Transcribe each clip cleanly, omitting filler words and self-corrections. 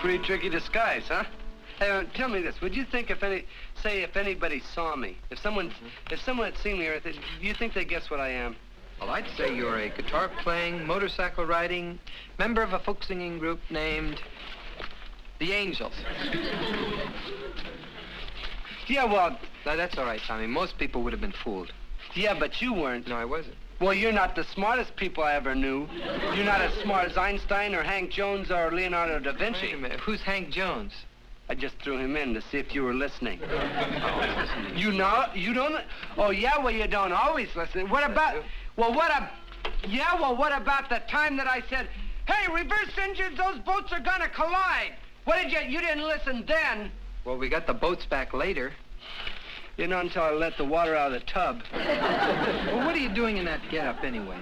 pretty tricky disguise, huh? Hey, tell me this. Would you think if anybody saw me, if someone had seen me or anything, do you think they'd guess what I am? Well, I'd say you're a guitar-playing, motorcycle-riding, member of a folk singing group named the Angels. Yeah, well... That's all right, Tommy. Most people would have been fooled. Yeah, but you weren't. No, I wasn't. Well, you're not the smartest people I ever knew. You're not as smart as Einstein or Hank Jones or Leonardo da Vinci. Wait a minute. Who's Hank Jones? I just threw him in to see if you were listening. You know? You don't? Oh, yeah, well, you don't always listen. What about... Well, what about the time that I said, hey, reverse engines, those boats are gonna collide? What did you didn't listen then. Well, we got the boats back later. You know, until I let the water out of the tub. Well, what are you doing in that getup anyway?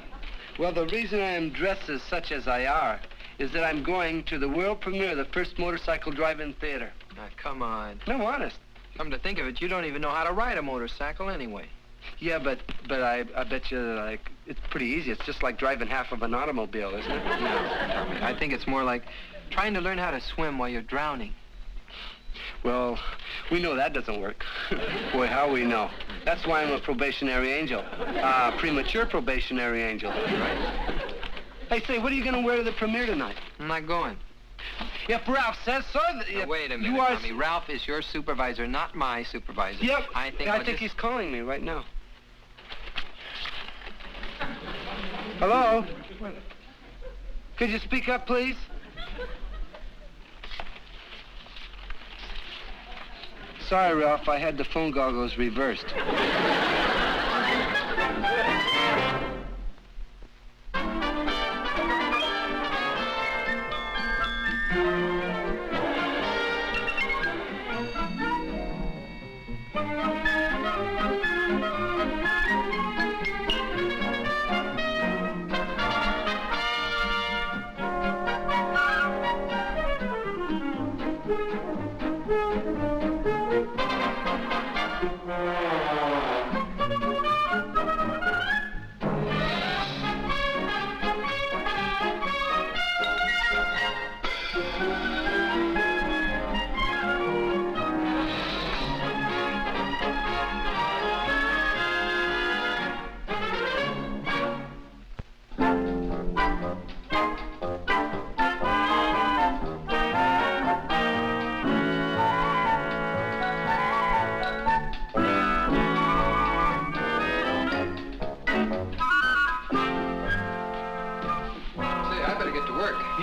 Well, the reason I am dressed as such as I are is that I'm going to the world premiere of the first motorcycle drive-in theater. Now, come on. No, honest. Come to think of it, you don't even know how to ride a motorcycle anyway. Yeah, but I bet you, like, it's pretty easy. It's just like driving half of an automobile, isn't it? No, Tommy, I think it's more like trying to learn how to swim while you're drowning. Well, we know that doesn't work. Boy, how we know. That's why I'm a probationary angel. Premature probationary angel. Right. Hey, say, what are you going to wear to the premiere tonight? I'm not going. If Ralph says so... Now, wait a minute, Tommy. Ralph is your supervisor, not my supervisor. Yep. I think he's calling me right now. Hello? Could you speak up, please? Sorry, Ralph, I had the phone goggles reversed.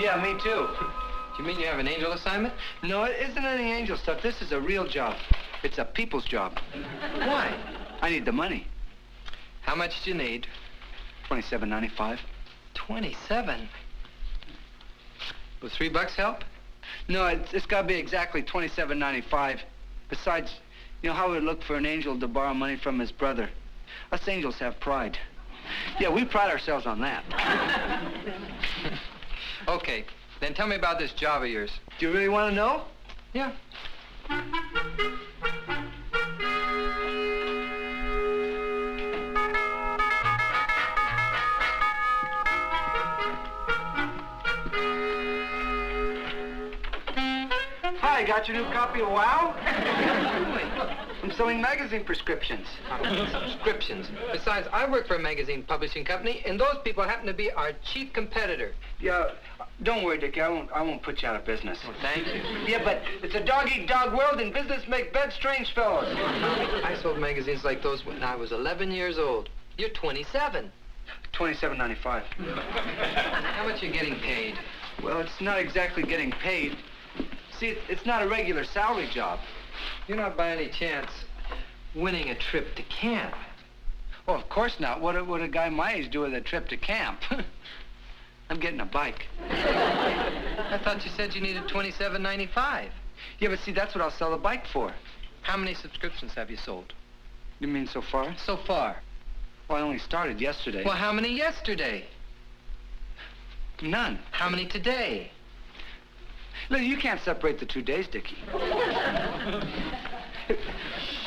Yeah, me too. Do you mean you have an angel assignment? No, it isn't any angel stuff. This is a real job. It's a people's job. Why? I need the money. How much do you need? $27.95. 27? Will $3 help? No, it's got to be exactly $27.95. Besides, you know how it would look for an angel to borrow money from his brother. Us angels have pride. Yeah, we pride ourselves on that. Okay, then tell me about this job of yours. Do you really want to know? Yeah. Hi, got your new copy of Wow? I'm selling magazine prescriptions. Subscriptions. Besides, I work for a magazine publishing company, and those people happen to be our chief competitor. Yeah, don't worry, Dickie. I won't put you out of business. Oh, thank you. Yeah, but it's a dog-eat-dog world, and business make bed strange fellows. I sold magazines like those when I was 11 years old. You're 27. $27.95. How much are you getting paid? Well, it's not exactly getting paid. See, it's not a regular salary job. You're not by any chance winning a trip to camp. Oh, of course not. What would a guy my age do with a trip to camp? I'm getting a bike. I thought you said you needed $27.95. Yeah, but see, that's what I'll sell the bike for. How many subscriptions have you sold? You mean so far? So far. Well, I only started yesterday. Well, how many yesterday? None. How many today? Look, you can't separate the 2 days, Dickie.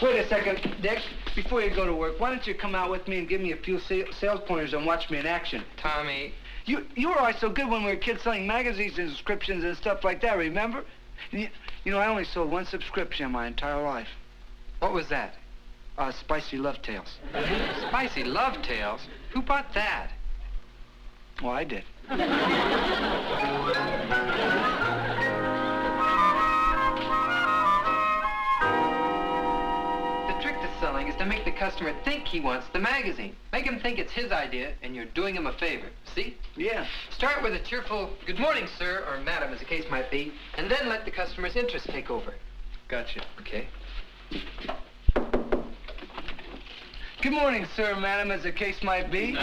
Wait a second, Dick. Before you go to work, why don't you come out with me and give me a few sales pointers and watch me in action? Tommy. You were always so good when we were kids selling magazines and subscriptions and stuff like that, remember? You know, I only sold one subscription in my entire life. What was that? Spicy Love Tales. Spicy Love Tales? Who bought that? Well, I did. The trick to selling is to make the customer think he wants the magazine. Make him think it's his idea, and you're doing him a favor. See? Yeah. Start with a cheerful, "Good morning, sir," or "madam," as the case might be, and then let the customer's interest take over. Gotcha. Okay? Good morning, sir, madam, as the case might be.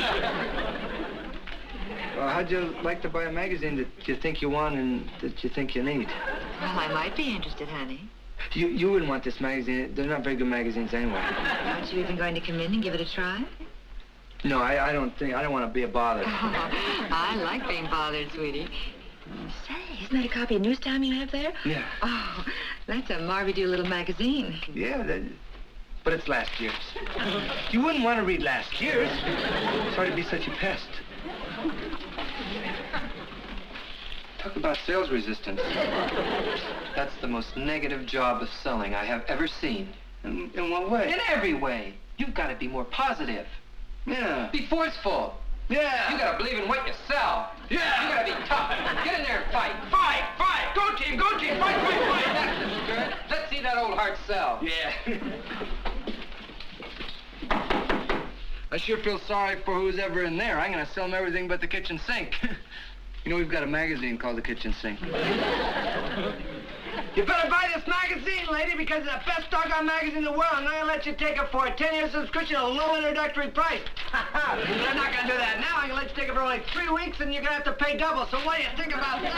How'd you like to buy a magazine that you think you want and that you think you need? Well, I might be interested, honey. You wouldn't want this magazine. They're not very good magazines anyway. Aren't you even going to come in and give it a try? No, I don't want to be a bother. Oh, I like being bothered, sweetie. Say, isn't that a copy of Newstime you have there? Yeah. Oh, that's a Marvy-do little magazine. Yeah, but it's last year's. You wouldn't want to read last year's. Sorry to be such a pest. Talk about sales resistance. That's the most negative job of selling I have ever seen. In what way? In every way. You've got to be more positive. Yeah. Be forceful. Yeah. You got to believe in what you sell. Yeah. You got to be tough. Get in there and fight. Fight! Fight! Go team! Go team! Fight! Fight! Fight! That's the spirit. Let's see that old heart sell. Yeah. I sure feel sorry for who's ever in there. I'm going to sell them everything but the kitchen sink. You know, we've got a magazine called The Kitchen Sink. You better buy this magazine, lady, because it's the best doggone magazine in the world. I'm not going to let you take it for a 10-year subscription at a low introductory price. But I'm not going to do that now. I'm going to let you take it for only 3 weeks, and you're going to have to pay double. So what do you think about that?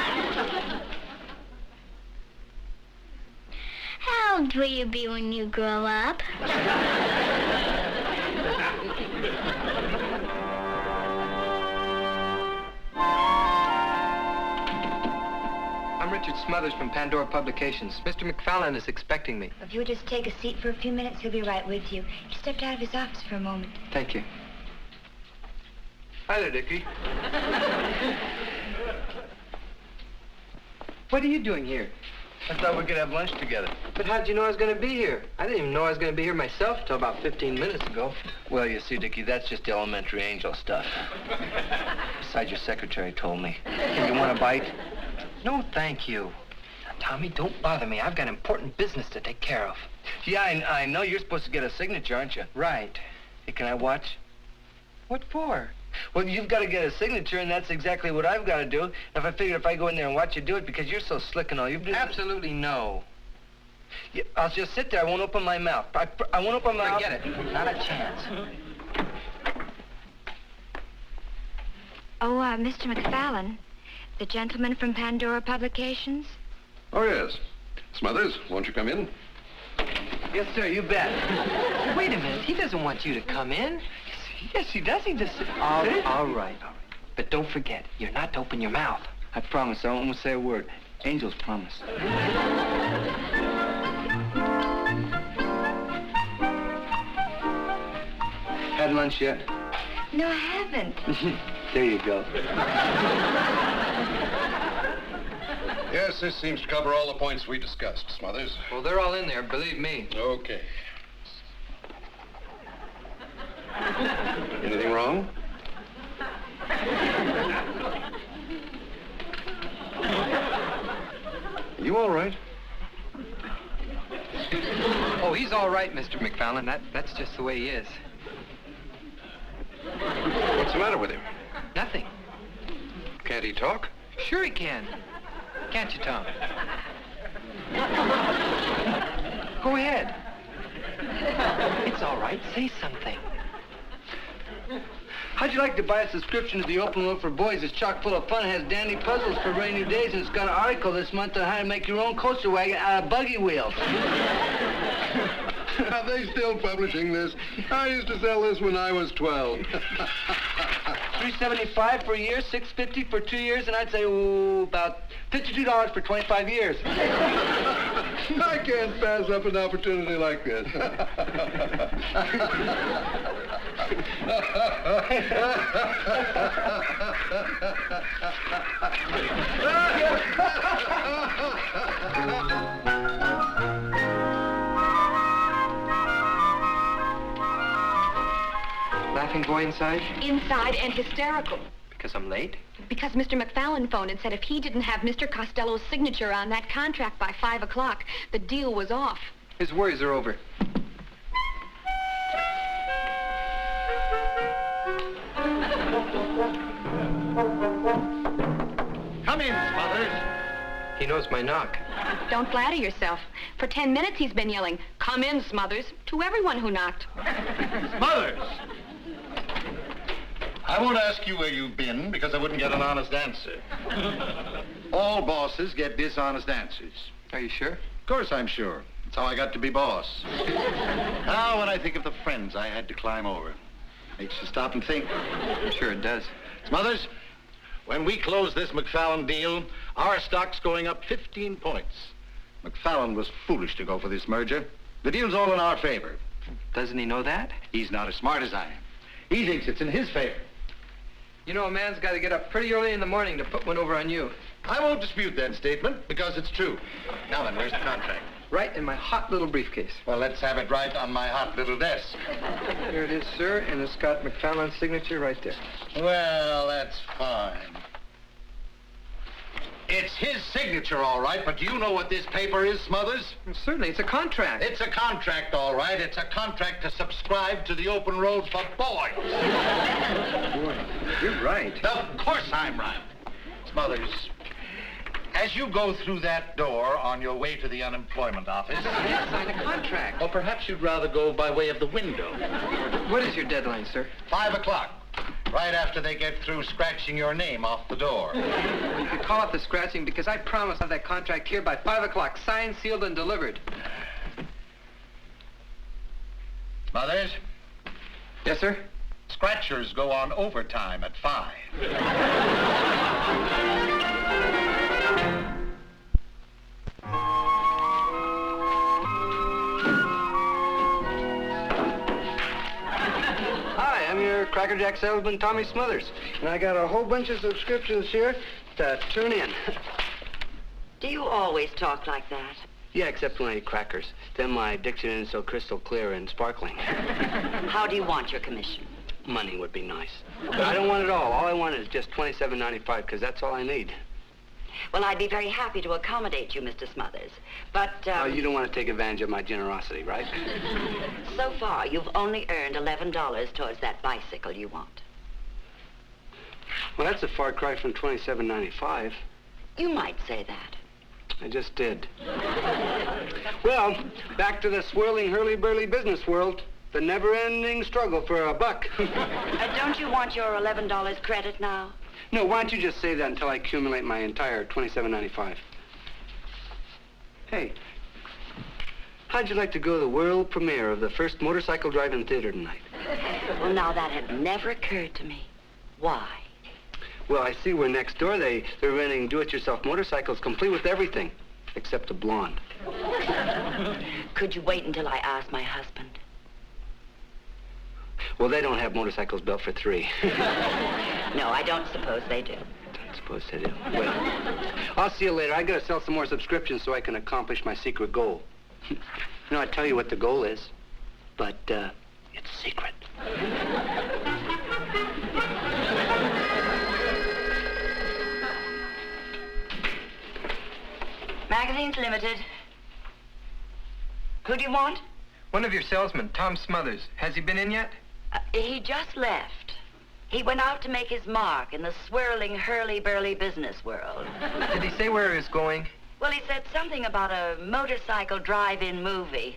How old will you be when you grow up? I'm Richard Smothers from Pandora Publications. Mr. McFarlane is expecting me. If you'll just take a seat for a few minutes, he'll be right with you. He stepped out of his office for a moment. Thank you. Hi there, Dickie. What are you doing here? I thought we could have lunch together. But how'd you know I was going to be here? I didn't even know I was going to be here myself till about 15 minutes ago. Well, you see, Dickie, that's just elementary angel stuff. Besides, your secretary told me. Hey, you want a bite? No, thank you. Now, Tommy, don't bother me. I've got important business to take care of. Yeah, I know. You're supposed to get a signature, aren't you? Right. Hey, can I watch? What for? Well, you've got to get a signature, and that's exactly what I've got to do. If I figured if I go in there and watch you do it, because you're so slick and all, you've been... Absolutely no. Yeah, I'll just sit there. I won't open my mouth. I won't open my mouth. Forget it. Not a chance. Oh, Mr. McFarlane, the gentleman from Pandora Publications? Oh, yes. Smothers, won't you come in? Yes, sir, you bet. Wait a minute. He doesn't want you to come in. Yes, he does. He just... All right. But don't forget, you're not to open your mouth. I promise. I won't say a word. Angels promise. Had lunch yet? No, I haven't. There you go. Yes, this seems to cover all the points we discussed, Smothers. Well, they're all in there, believe me. Okay. Anything wrong? You all right? Oh, he's all right, Mr. McFarlane. That's just the way he is. What's the matter with him? Nothing. Can't he talk? Sure he can. Can't you, Tom? Go ahead. It's all right. Say something. How'd you like to buy a subscription to the Open World for Boys? It's chock full of fun. It has dandy puzzles for rainy days, and it's got an article this month on how to make your own coaster wagon out of buggy wheels. Are they still publishing this? I used to sell this when I was 12. $375 for a year, $650 for 2 years, and I'd say, about $52 for 25 years. I can't pass up an opportunity like this. laughing boy inside? Inside and hysterical. Because I'm late? Because Mr. McFallon phoned and said if he didn't have Mr. Costello's signature on that contract by 5 o'clock, the deal was off. His worries are over. Come in, Smothers. He knows my knock. Don't flatter yourself. For 10 minutes he's been yelling, "Come in, Smothers," to everyone who knocked. Smothers! I won't ask you where you've been because I wouldn't get an honest answer. All bosses get dishonest answers. Are you sure? Of course I'm sure. That's how I got to be boss. Now, when I think of the friends I had to climb over, makes you stop and think. I'm sure it does. Smothers, when we close this McFallon deal, our stock's going up 15 points. McFallon was foolish to go for this merger. The deal's all in our favor. Doesn't he know that? He's not as smart as I am. He thinks it's in his favor. You know, a man's got to get up pretty early in the morning to put one over on you. I won't dispute that statement because it's true. Now then, where's the contract? Right in my hot little briefcase. Well, let's have it right on my hot little desk. Here it is, sir, and it's got McFallon's signature right there. Well, that's fine. It's his signature, all right, but do you know what this paper is, Smothers? Well, certainly, it's a contract. It's a contract, all right. It's a contract to subscribe to the open road for boys. Boy, you're right. Of course I'm right. Smothers, as you go through that door on your way to the unemployment office... Yes, sign a contract. Or perhaps you'd rather go by way of the window. What is your deadline, sir? 5 o'clock. Right after they get through scratching your name off the door. You could call off the scratching because I promise to have that contract here by 5 o'clock, signed, sealed, and delivered. Smothers, Yes, sir? scratchers go on overtime at 5. Hi, I'm your Cracker Jack salesman, Tommy Smothers. And I got a whole bunch of subscriptions here to tune in. Do you always talk like that? Yeah, except when I eat crackers. Then my diction isn't so crystal clear and sparkling. How do you want your commission? Money would be nice. But I don't want it all. All I want is just $27.95, because that's all I need. Well, I'd be very happy to accommodate you, Mr. Smothers. But, Oh, you don't want to take advantage of my generosity, right? so far, you've only earned $11 towards that bicycle you want. Well, that's a far cry from $27.95. You might say that. I just did. Well, back to the swirling, hurly-burly business world. The never-ending struggle for a buck. Don't you want your $11 credit now? No, why don't you just save that until I accumulate my entire $27.95? Hey, how'd you like to go to the world premiere of the first motorcycle drive-in theater tonight? Well, now, that had never occurred to me. Why? Well, I see we're next door. They're renting do-it-yourself motorcycles complete with everything, except a blonde. Could you wait until I ask my husband? Well, they don't have motorcycles built for 3. No, I don't suppose they do. Don't suppose they do. Well, I'll see you later. I gotta sell some more subscriptions so I can accomplish my secret goal. You know, I tell you what the goal is, but it's secret. Magazines Limited. Who do you want? One of your salesmen, Tom Smothers. Has he been in yet? He just left. He went out to make his mark in the swirling, hurly-burly business world. Did he say where he was going? Well, he said something about a motorcycle drive-in movie.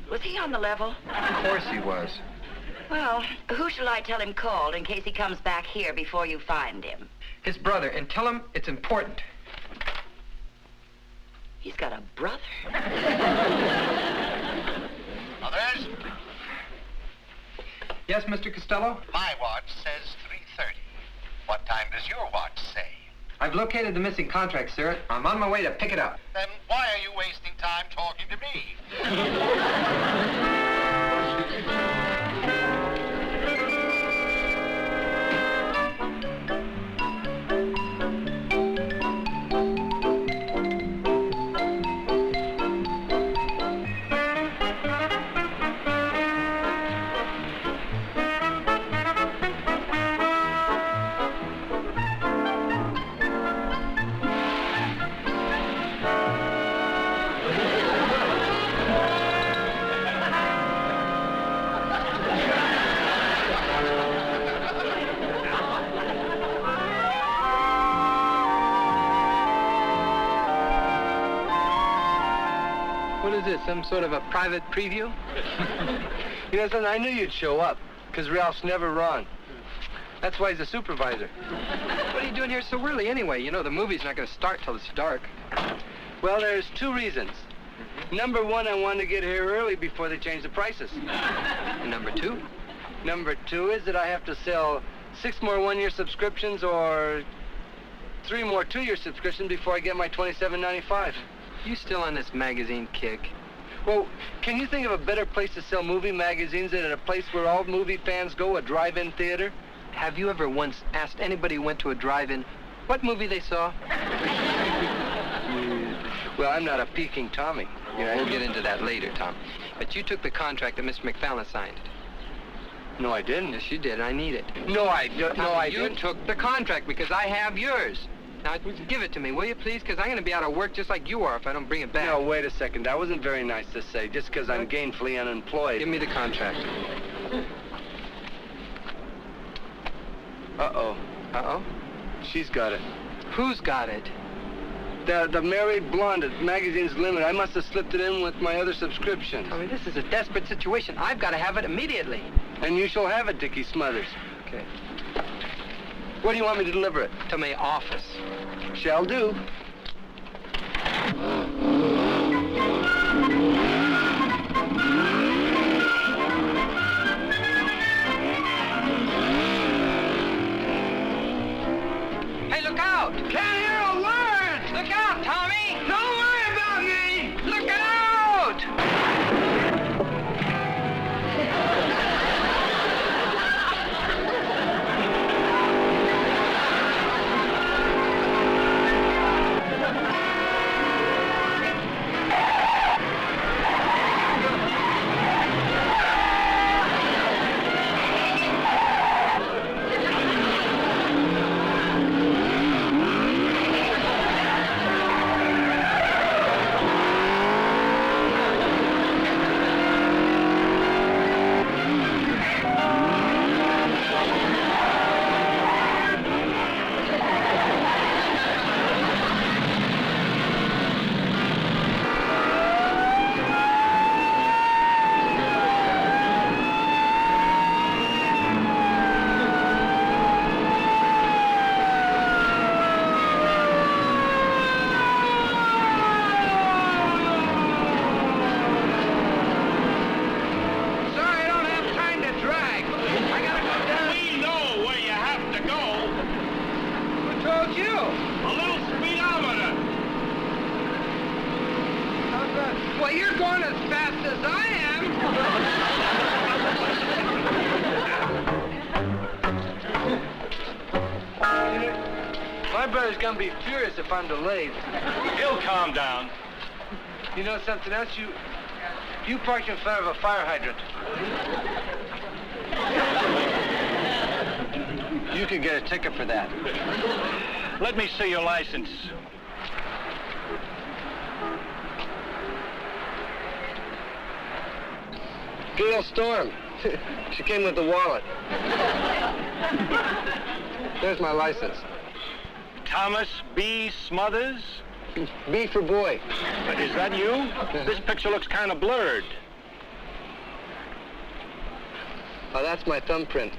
Was he on the level? Of course he was. Well, who shall I tell him called in case he comes back here before you find him? His brother, and tell him it's important. He's got a brother. Others? Yes, Mr. Costello? My watch says 3:30. What time does your watch say? I've located the missing contract, sir. I'm on my way to pick it up. Then why are you wasting time talking to me? some sort of a private preview? You know something? I knew you'd show up, because Ralph's never wrong. That's why he's a supervisor. What are you doing here so early anyway? You know the movie's not going to start till it's dark. Well, there's two reasons. Number one, I wanted to get here early before they change the prices. And number two? Number two is that I have to sell 6 more one-year subscriptions or 3 more 2-year subscriptions before I get my $27.95. You still on this magazine kick? Well, can you think of a better place to sell movie magazines than at a place where all movie fans go, a drive-in theater? Have you ever once asked anybody who went to a drive-in what movie they saw? Well, I'm not a peeking Tommy. Yeah, we'll get into that later, Tom. But you took the contract that Mr. McFallon signed. No, I didn't. Yes, you did, and I need it. No, I You didn't. took the contract because I have yours. Now, give it to me, will you, please? Because I'm going to be out of work just like you are if I don't bring it back. No, wait a second. That wasn't very nice to say, just because I'm gainfully unemployed. Give me the contract. Uh-oh. Uh-oh? She's got it. Who's got it? The married blonde at Magazine's Limit. I must have slipped it in with my other subscriptions. I mean, this is a desperate situation. I've got to have it immediately. And you shall have it, Dickie Smothers. Okay. Where do you want me to deliver it? To my office. Shall do. Hey, look out! Can't hear a word! Look out, Tommy! Don't worry about me! Look out! Sorry, I don't have time to drag. I gotta go down. We know where you have to go. Who told you? A little speedometer. How's that? Well, you're going as fast as I am. My brother's gonna be furious if I'm delayed. He'll calm down. You know something else? You parked in front of a fire hydrant. You could get a ticket for that. Let me see your license. Gail Storm. She came with the wallet. There's my license. Thomas B. Smothers? B for boy. Is that you? This picture looks kind of blurred. Oh, that's my thumbprint.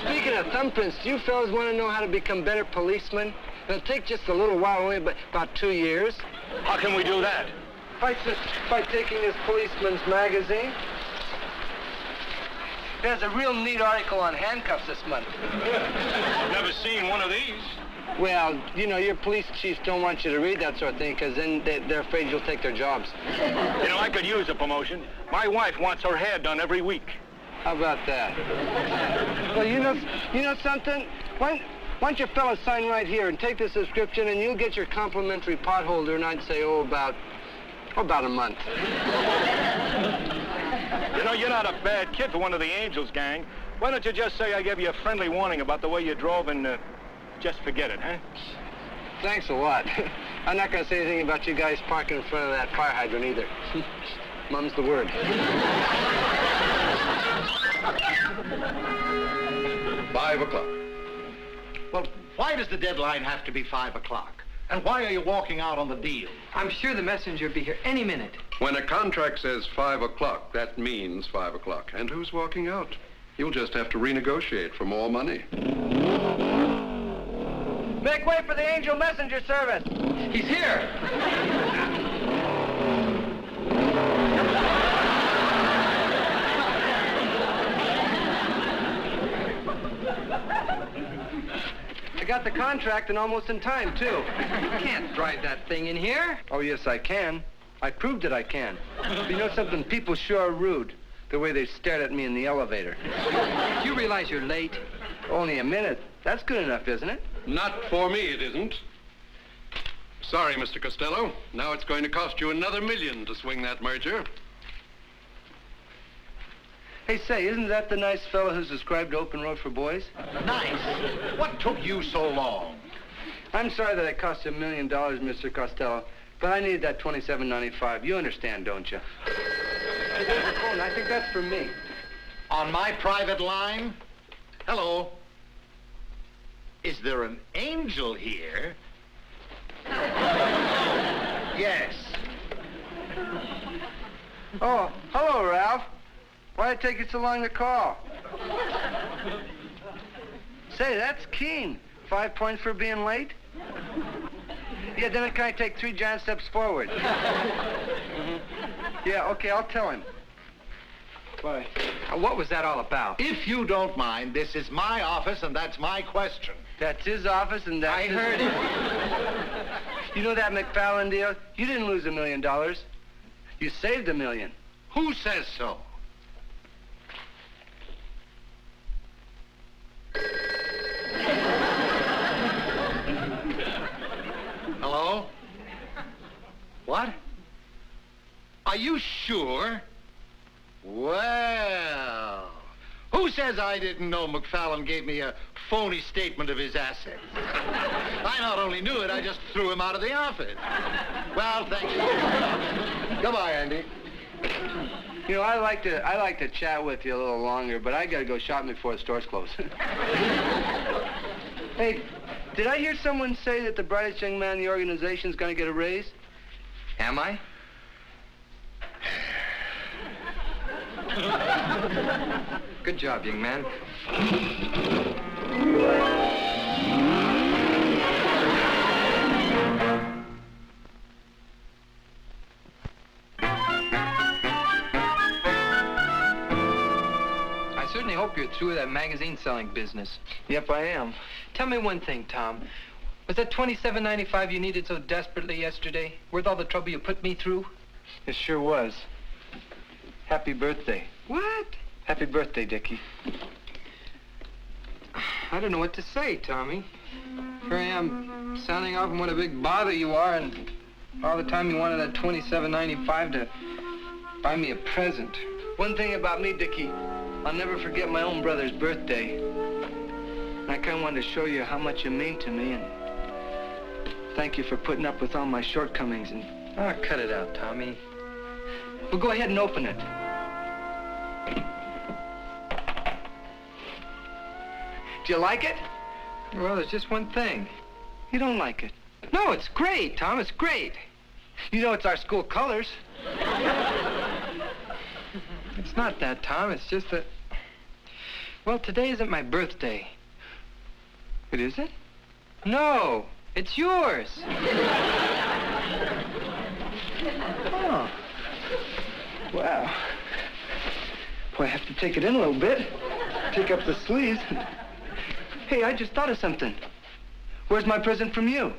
Speaking of thumbprints, do you fellas want to know how to become better policemen? It'll take just a little while, only about 2 years. How can we do that? By taking this policeman's magazine. There's a real neat article on handcuffs this month. Never seen one of these. Well, you know, your police chiefs don't want you to read that sort of thing because then they're afraid you'll take their jobs. You know, I could use a promotion. My wife wants her hair done every week. How about that? Well, you know something? Why don't you fellas sign right here and take the subscription and you'll get your complimentary pot holder and I'd say, about a month. You know, you're not a bad kid for one of the Angels gang. Why don't you just say I gave you a friendly warning about the way you drove and just forget it, huh? Thanks a lot. I'm not going to say anything about you guys parking in front of that fire hydrant either. Mum's the word. 5 o'clock. Well, why does the deadline have to be 5 o'clock? And why are you walking out on the deal? I'm sure the messenger will be here any minute. When a contract says 5 o'clock, that means 5 o'clock. And who's walking out? You'll just have to renegotiate for more money. Make way for the Angel Messenger Service. He's here. I got the contract and almost in time, too. You can't drive that thing in here. Oh, yes, I can. I proved that I can. You know something? People sure are rude, the way they stared at me in the elevator. Do you realize you're late? Only a minute. That's good enough, isn't it? Not for me, it isn't. Sorry, Mr. Costello. Now it's going to cost you another $1 million to swing that merger. Hey, say, isn't that the nice fellow who's described Open Road for Boys? Nice. What took you so long? I'm sorry that it cost you $1 million, Mr. Costello, but I needed that $27.95. You understand, don't you? Oh, I think that's for me. On my private line? Hello. Is there an angel here? Yes. Oh, hello, Ralph. Why'd it take you so long to call? Say, that's keen. 5 points for being late? Yeah, then can I take 3 giant steps forward? Yeah, okay, I'll tell him. Bye. What was that all about? If you don't mind, this is my office and that's my question. That's his office and that's I heard it. You know that McFarland deal? You didn't lose $1 million. You saved $1 million. Who says so? Hello? What? Are you sure? Well, who says I didn't know McFarland gave me a phony statement of his assets? I not only knew it, I just threw him out of the office. Well, thank you. Goodbye, Andy. You know, I like to chat with you a little longer, but I gotta go shopping before the stores close. Hey, did I hear someone say that the brightest young man in the organization's gonna get a raise? Am I? Good job, young man. I certainly hope you're through with that magazine selling business. Yep, I am. Tell me one thing, Tom. Was that $27.95 you needed so desperately yesterday worth all the trouble you put me through? It sure was. Happy birthday. What? Happy birthday, Dickie. I don't know what to say, Tommy. Here I am, sounding off on what a big bother you are, and all the time you wanted that $27.95 to buy me a present. One thing about me, Dickie, I'll never forget my own brother's birthday. And I kind of wanted to show you how much you mean to me, and thank you for putting up with all my shortcomings. And Oh, cut it out, Tommy. well, go ahead and open it. Do you like it? Well, there's just one thing. You don't like it. No, it's great, Tom. It's great. You know it's our school colors. It's not that, Tom. It's just that... Well, today isn't my birthday. It isn't? No, it's yours. Oh. Wow. Boy, I have to take it in a little bit. Take up the sleeves. Hey, I just thought of something. Where's my present from you?